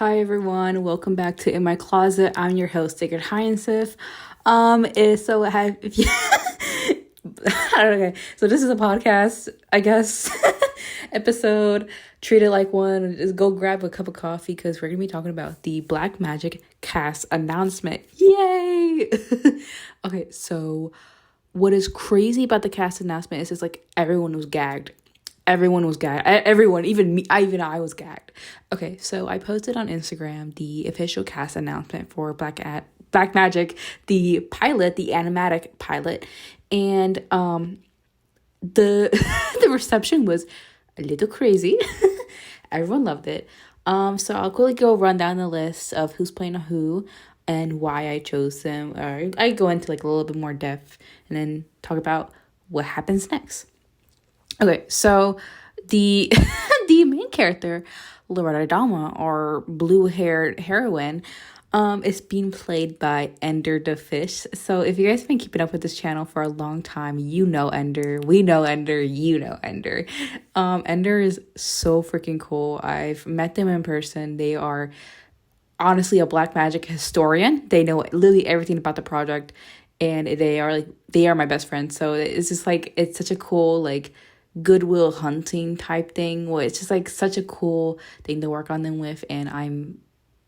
Hi everyone, welcome back to In My Closet. I'm your host, Sacred Hyacinth. So I have, if you, okay, so this is a podcast, I guess, episode. Treat it like one. Just go grab a cup of coffee because we're gonna be talking about the Black Magic cast announcement. Yay! Okay, so what is crazy about the cast announcement is just like everyone was gagged. Everyone was gagged. Everyone, even me, I was gagged. Okay, so I posted on Instagram the official cast announcement for Black Magic, the pilot, the animatic pilot, and the the reception was a little crazy. Everyone loved it. So I'll quickly go run down the list of who's playing who and why I chose them. Or I go into like a little bit more depth and then talk about what happens next. Okay, so the the main character, Loretta Dalma, or blue-haired heroine, is being played by Ender the Fish. So if you guys have been keeping up with this channel for a long time, you know Ender, we know Ender, you know Ender. Ender is so freaking cool. I've met them in person. They are honestly a Black Magic historian. They know literally everything about the project, and they are my best friends. So it's just like, it's such a cool like Goodwill Hunting type thing where it's just like such a cool thing to work on them with, and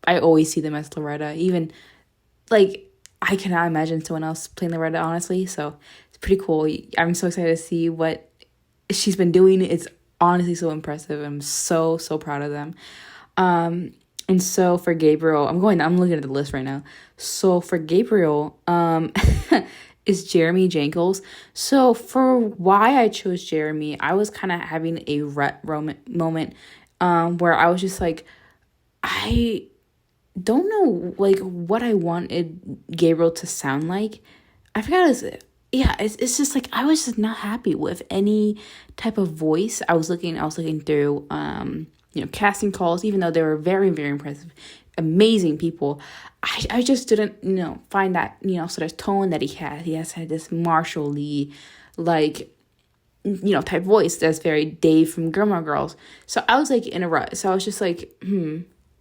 I always see them as Loretta. Even like I cannot imagine someone else playing Loretta, honestly. So it's pretty cool. I'm so excited to see what she's been doing. It's honestly so impressive. I'm so proud of them. And so for Gabriel, I'm looking at the list right now. So for Gabriel, is jeremyjankles. So for why I chose Jeremy, I was kind of having a moment where I was just like, I don't know like what I wanted Gabriel to sound like. I forgot it's just like I was just not happy with any type of voice. I was looking through casting calls, even though they were very, very impressive, amazing people. I just didn't, find that, sort of tone that he had. He has had this Marshall Lee, like, type voice that's very Dave from Gilmore Girls. So I was like in a rut. So I was just like,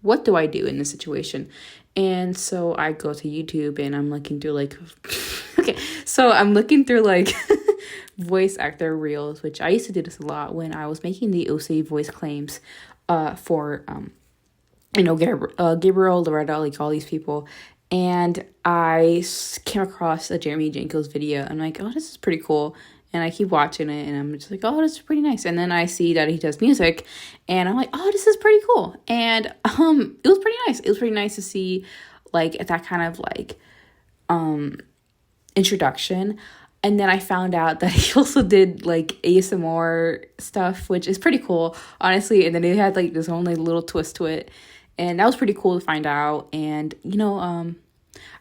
what do I do in this situation? And so I go to YouTube and I'm looking through like, I'm looking through like voice actor reels, which I used to do this a lot when I was making the OC voice claims for Gabriel, Loretta, like all these people. And I came across a jeremyjankles video. I'm like, oh, this is pretty cool. And I keep watching it and I'm just like, oh, this is pretty nice. And then I see that he does music and I'm like, oh, this is pretty cool. And it was pretty nice. It was pretty nice to see like that kind of like introduction. And then I found out that he also did like ASMR stuff, which is pretty cool, honestly. And then it had like this own like little twist to it. And that was pretty cool to find out. And,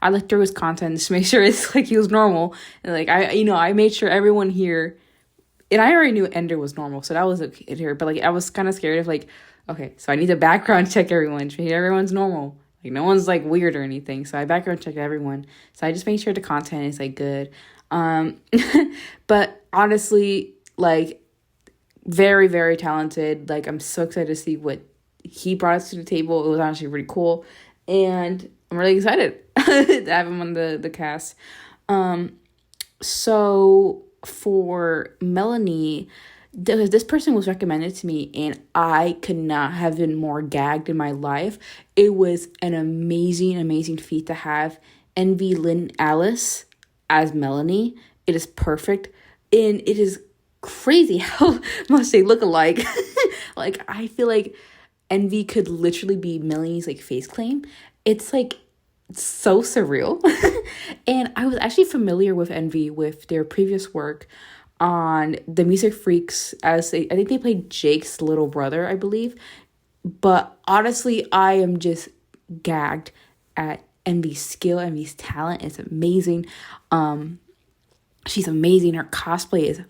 I looked through his content just to make sure it's like he was normal. And like, I made sure everyone here, and I already knew Ender was normal. So that was okay here. But like, I was kind of scared of like, okay, so I need to background check everyone. Everyone's normal. Like no one's like weird or anything. So I background checked everyone. So I just made sure the content is like good. But honestly, like very, very talented. Like I'm so excited to see what he brought us to the table. It was honestly really cool. And I'm really excited to have him on the cast. So for Melanie, this person was recommended to me and I could not have been more gagged in my life. It was an amazing, amazing feat to have enveelinalice as Melanie. It is perfect. And it is crazy how much they look alike. Like, I feel like Envy could literally be Melanie's like face claim. It's like so surreal. And I was actually familiar with Envy with their previous work on The Music Freaks I think they played Jake's little brother, I believe. But honestly, I am just gagged at Envy's skill. Envy's talent is amazing. She's amazing. Her cosplay is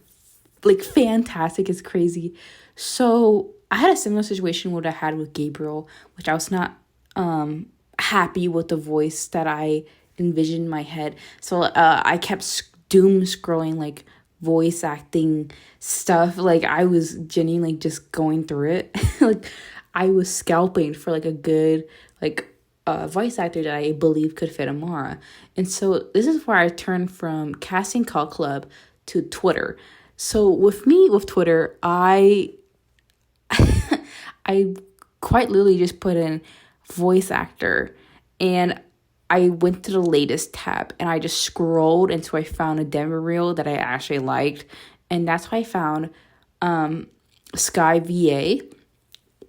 like fantastic. It's crazy. So I had a similar situation what I had with Gabriel, which I was not happy with the voice that I envisioned in my head. So I kept doom scrolling like voice acting stuff. Like I was genuinely just going through it. Like I was scalping for like a good voice actor that I believe could fit Amara. And so this is where I turned from casting call club to Twitter. So with Twitter, I I quite literally just put in voice actor, and I went to the latest tab and I just scrolled until I found a demo reel that I actually liked. And that's how I found Sky VA,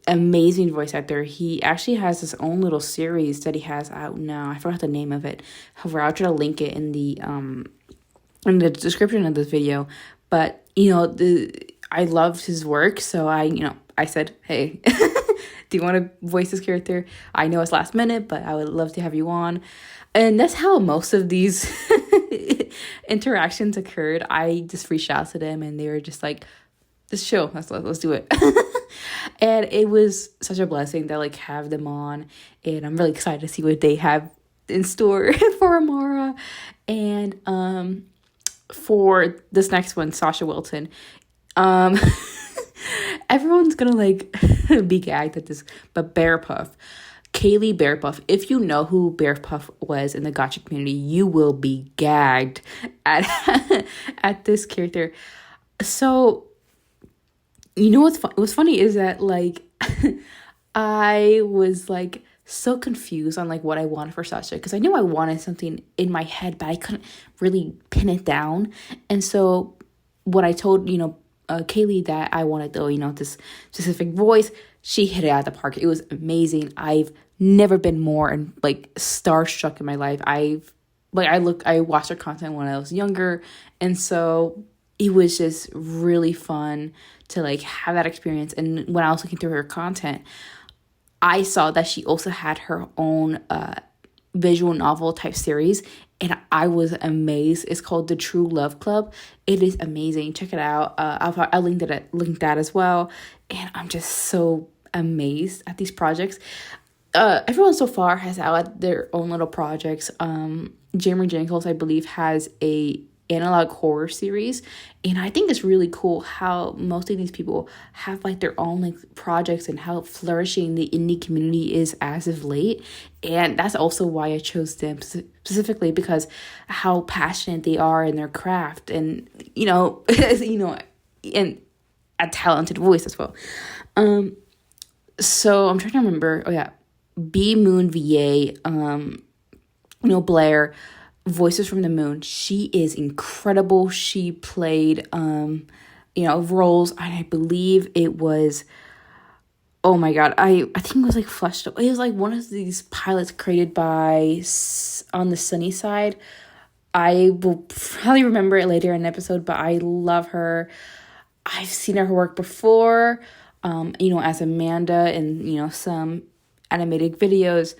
amazing voice actor. He actually has his own little series that he has out now. I forgot the name of it. However, I'll try to link it in the description of this video. But I loved his work, so I said, hey, do you want to voice this character? I know it's last minute, but I would love to have you on. And that's how most of these interactions occurred. I just reached out to them and they were just like, just chill, let's do it. And it was such a blessing to have them on, and I'm really excited to see what they have in store for Amara. And for this next one, Sasha Welton, everyone's gonna be gagged at this, but Bearpuff, Kaylee Bearpuff, if you know who Bearpuff was in the gotcha community, you will be gagged at this character. So what's funny is that I was so confused on what I wanted for Sasha, because I knew I wanted something in my head, but I couldn't really pin it down. And so when I told Kaylee that I wanted this specific voice, she hit it out of the park. It was amazing. I've never been more starstruck in my life. I watched her content when I was younger, and so it was just really fun to have that experience. And when I was looking through her content, I saw that she also had her own visual novel type series, and I was amazed. It's called The True Love Club. It is amazing. Check it out. I'll link that as well. And I'm just so amazed at these projects. Everyone so far has out their own little projects. jeremyjankles, I believe, has a analog horror series, and I think it's really cool how most of these people have their own projects, and how flourishing the indie community is as of late. And that's also why I chose them specifically, because how passionate they are in their craft, and and a talented voice as well. So I'm trying to remember. Oh yeah, MoonBVA, Blair, Voices from the Moon. She is incredible. She played roles, and I believe it was, oh my god, I think it was Flushed. It was one of these pilots created by On the Sunny Side. I will probably remember it later in an episode, but I love her. I've seen her work before, as Amanda in some animated videos.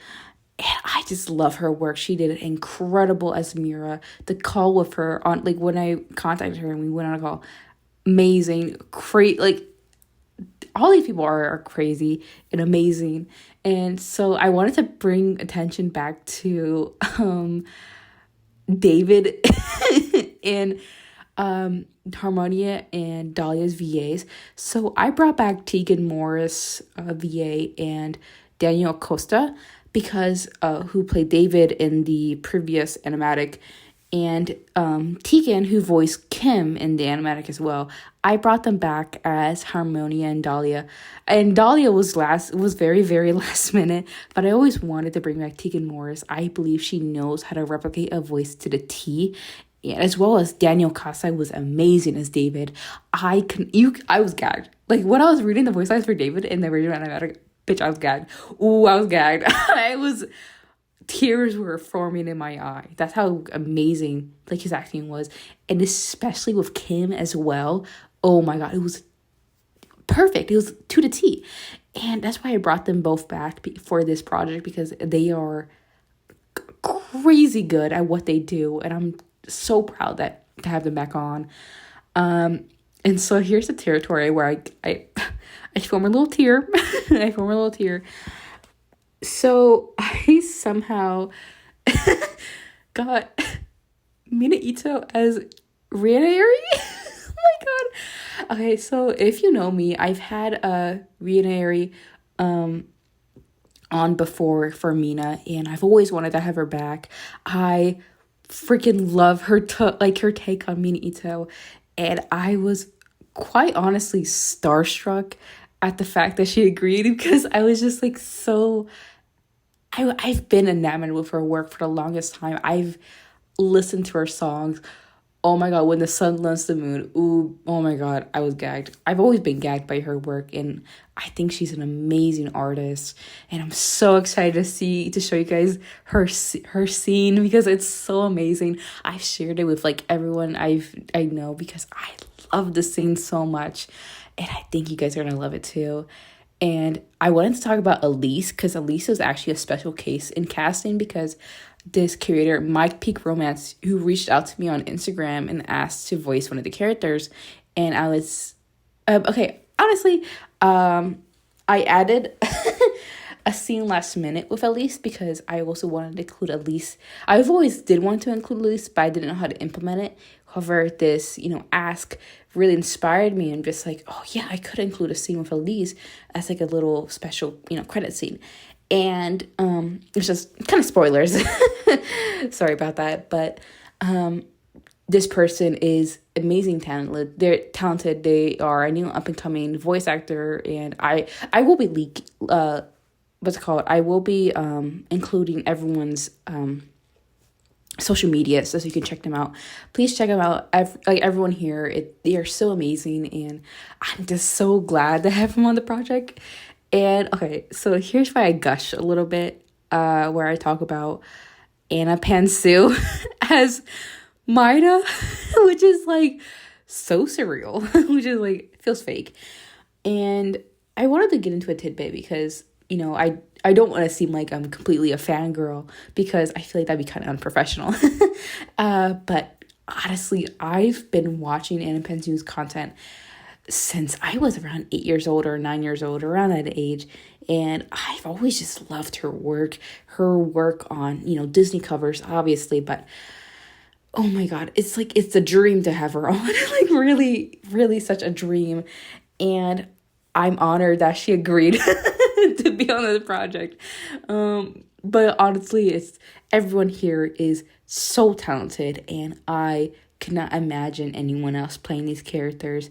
And I just love her work. She did it incredible as Mira. The call with her on when I contacted her and we went on a call, amazing. All these people are crazy and amazing. And so I wanted to bring attention back to David and Harmonia and Dahlia's VAs. So I brought back teganmorrisVO and Daniel Acosta, because who played David in the previous animatic, and Tegan, who voiced Kim in the animatic as well. I brought them back as Harmonia and Dahlia. And Dahlia was very, very last minute, but I always wanted to bring back Tegan Morris. I believe she knows how to replicate a voice to the T. As well as Daniel Casa was amazing as David. I was gagged. When I was reading the voice lines for David in the original animatic, bitch, I was gagged. Ooh, I was gagged. Tears were forming in my eye. That's how amazing his acting was. And especially with Kim as well. Oh my god, it was perfect. It was to the T. And that's why I brought them both back for this project, because they are crazy good at what they do. And I'm so proud to have them back on. And so here's the territory where I form a little tear. So I somehow got Mina Ito as reinaeiry. Oh my god. Okay, so if you know me, I've had a reinaeiry on before for Mina, and I've always wanted to have her back. I freaking love her her take on Mina Ito, and I was quite honestly starstruck at the fact that she agreed, because I was just like so I've been enamored with her work for the longest time. I've listened to her songs. Oh my god, When the Sun Loves the Moon. Ooh, oh my god, I was gagged. I've always been gagged by her work, and I think she's an amazing artist. And I'm so excited to show you guys her scene, because it's so amazing. I've shared it with like everyone I know, because I love the scene so much, and I think you guys are gonna love it too. And I wanted to talk about Elise, because Elise was actually a special case in casting, because this curator, mypeakromance, who reached out to me on Instagram and asked to voice one of the characters. And I was, okay, honestly, I added a scene last minute with Elise, because I also wanted to include Elise. I've always did want to include Elise, but I didn't know how to implement it. However, this, ask really inspired me, and just like, oh yeah, I could include a scene with Elise as like a little special, credit scene. And it's just kind of spoilers. Sorry about that. But this person is amazing talent. They're talented. They are a new up and coming voice actor, and I will be I will be including everyone's social media, so you can check them out. Please check them out. Everyone here, they are so amazing, and I'm just so glad to have them on the project. And okay, so here's why I gush a little bit, where I talk about annapantsu as Maida, which is like so surreal, which is like feels fake. And I wanted to get into a tidbit because I don't want to seem like I'm completely a fangirl, because I feel like that'd be kind of unprofessional. But honestly, I've been watching annapantsu's content since I was around 8 years old or 9 years old, around that age. And I've always just loved her work on, Disney covers, obviously, but oh my God, it's a dream to have her on, like really, really such a dream. And I'm honored that she agreed to be on the project. But honestly, everyone here is so talented, and I cannot imagine anyone else playing these characters.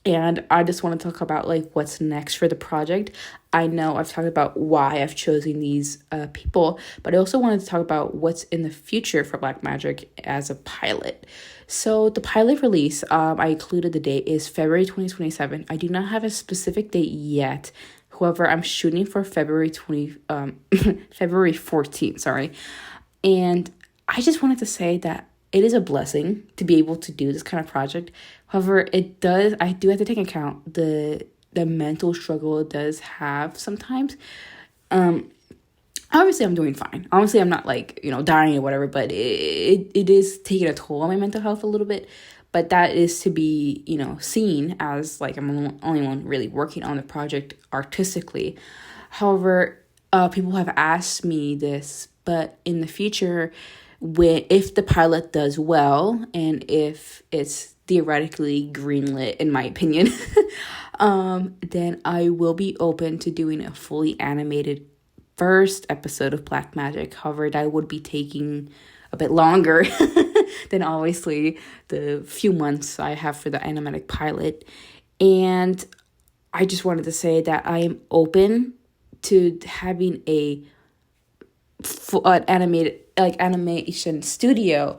And I just want to talk about what's next for the project. I know I've talked about why I've chosen these people, but I also wanted to talk about what's in the future for Black Magic as a pilot. So the pilot release, I included the date, is February 2027. I do not have a specific date yet. However, I'm shooting for February 14th, sorry. And I just wanted to say that it is a blessing to be able to do this kind of project. However, I do have to take account the mental struggle it does have sometimes. Obviously I'm doing fine. Honestly, I'm not dying or whatever, but it is taking a toll on my mental health a little bit. But that is to be, seen as I'm the only one really working on the project artistically. However, people have asked me this, but in the future, if the pilot does well, and if it's theoretically greenlit, in my opinion, then I will be open to doing a fully animated first episode of Black Magic. However, that would be taking a bit longer than obviously the few months I have for the animatic pilot. And I just wanted to say that I am open to having an animation studio.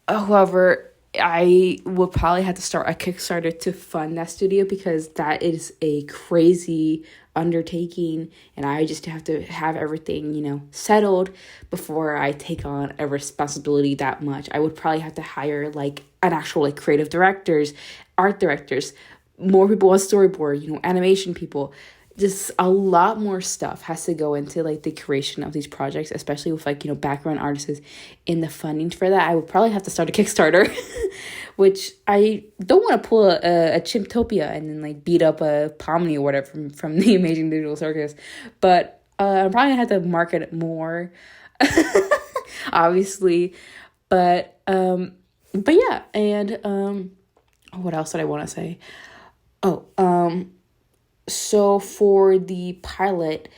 However, I will probably have to start a Kickstarter to fund that studio, because that is a crazy undertaking, and I just have to have everything, settled before I take on a responsibility that much. I would probably have to hire an actual creative directors, art directors, more people on storyboard, animation people. Just a lot more stuff has to go into the creation of these projects, especially with background artists in the funding for that. I would probably have to start a Kickstarter, which I don't want to pull a Chimptopia and then beat up a Pomni or whatever from the Amazing Digital Circus. But I'm probably gonna have to market it more, obviously. But yeah, and what else did I want to say? So for the pilot,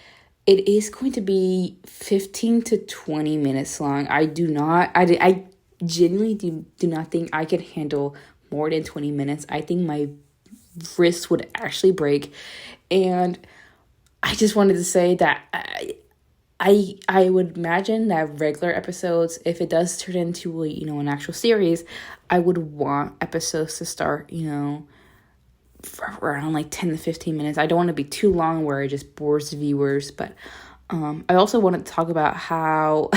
it is going to be 15 to 20 minutes long. I genuinely do not think I could handle more than 20 minutes. I think my wrist would actually break. And I just wanted to say that I would imagine that regular episodes, if it does turn into, an actual series, I would want episodes to start, for around like 10 to 15 minutes. I don't want to be too long where it just bores viewers, but I also want to talk about how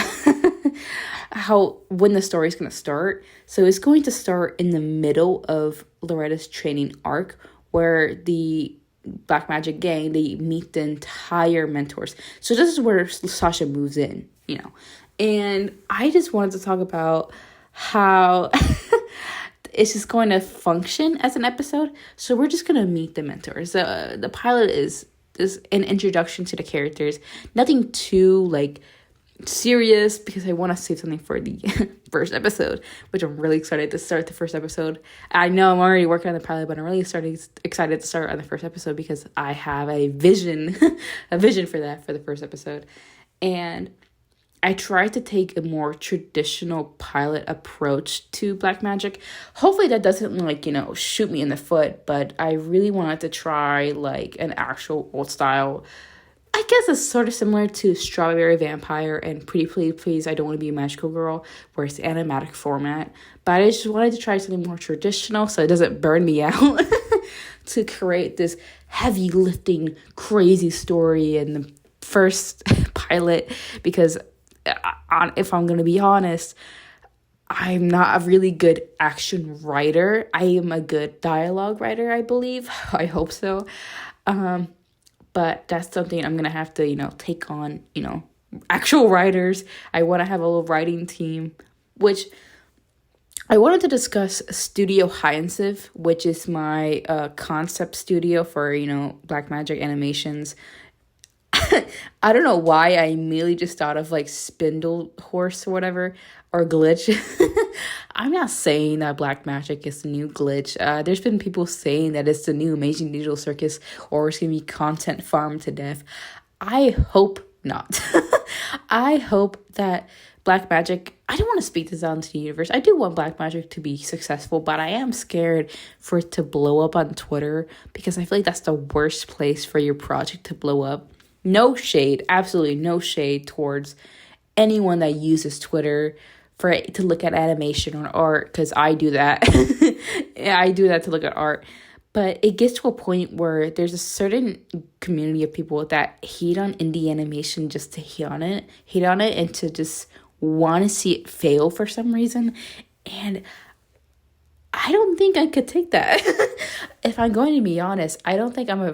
when the story is going to start. So it's going to start in the middle of Loretta's training arc, where the Black Magic gang, they meet the entire mentors. So this is where Sasha moves in, and I just wanted to talk about how it's just going to function as an episode. So we're just going to meet the mentors. The pilot is an introduction to the characters. Nothing too serious, because I want to save something for the first episode, which I'm really excited to start the first episode. I know I'm already working on the pilot, but I'm really excited to start on the first episode because I have a vision for that, for the first episode. And I tried to take a more traditional pilot approach to Black Magic. Hopefully that doesn't shoot me in the foot, but I really wanted to try an actual old style. I guess it's sort of similar to Strawberry Vampire and Pretty Please Please I Don't Want to Be a Magical Girl, where it's animatic format. But I just wanted to try something more traditional so it doesn't burn me out to create this heavy lifting, crazy story in the first pilot, because if I'm going to be honest, I'm not a really good action writer. I am a good dialogue writer, I believe. I hope so. But that's something I'm going to have to, take on, actual writers. I want to have a little writing team, which I wanted to discuss Studio Hyacinth, which is my concept studio for, Black Magic animations. I don't know why I immediately just thought of Spindle Horse or whatever, or Glitch. I'm not saying that Black Magic is the new Glitch. There's been people saying that it's the new Amazing Digital Circus, or it's going to be content farmed to death. I hope not. I hope that Black Magic, I don't want to speak this out into the universe. I do want Black Magic to be successful, but I am scared for it to blow up on Twitter, because I feel like that's the worst place for your project to blow up. No shade, absolutely no shade towards anyone that uses Twitter for it to look at animation or art, because I do that. I do that to look at art. But it gets to a point where there's a certain community of people that hate on indie animation just to hate on it, and to just want to see it fail for some reason. And I don't think I could take that. If I'm going to be honest, I don't think I'm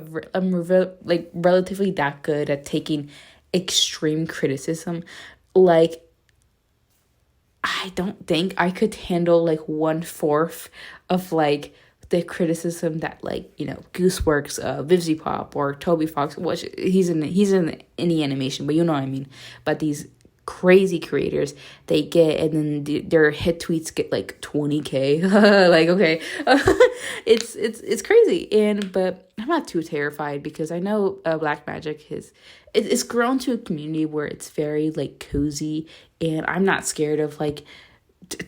relatively that good at taking extreme criticism. I don't think I could handle 1/4 of the criticism that Gooseworks, Vivzy Pop, or Toby Fox, which he's in any animation, but you know what I mean. But these crazy creators they get, and then their hit tweets get 20K. Okay. it's crazy. But I'm not too terrified, because I know Black Magic it's grown to a community where it's very cozy, and I'm not scared of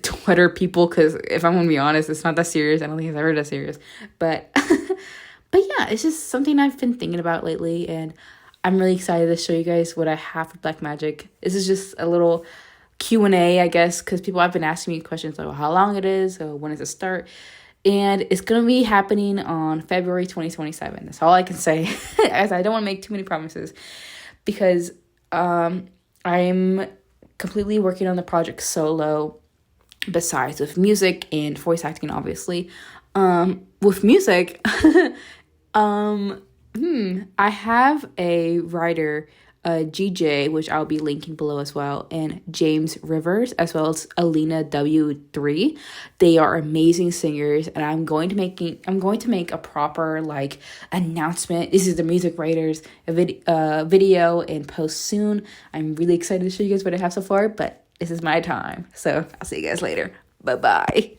Twitter people, because if I'm gonna be honest, it's not that serious. I don't think it's ever that serious, but yeah, it's just something I've been thinking about lately, and I'm really excited to show you guys what I have for Black Magic. This is just a little Q&A, I guess, because people have been asking me questions like how long it is, or when does it start, and it's going to be happening on February 2027. That's all I can say, as I don't want to make too many promises, because I'm completely working on the project solo, besides with music and voice acting, obviously. With music, I have a writer, GJ, which I'll be linking below as well, and James Rivers, as well as Alina W3. They are amazing singers, and I'm going to make a proper announcement. This is the music writers, a video and post soon. I'm really excited to show you guys what I have so far, but this is my time. So I'll see you guys later. Bye-bye.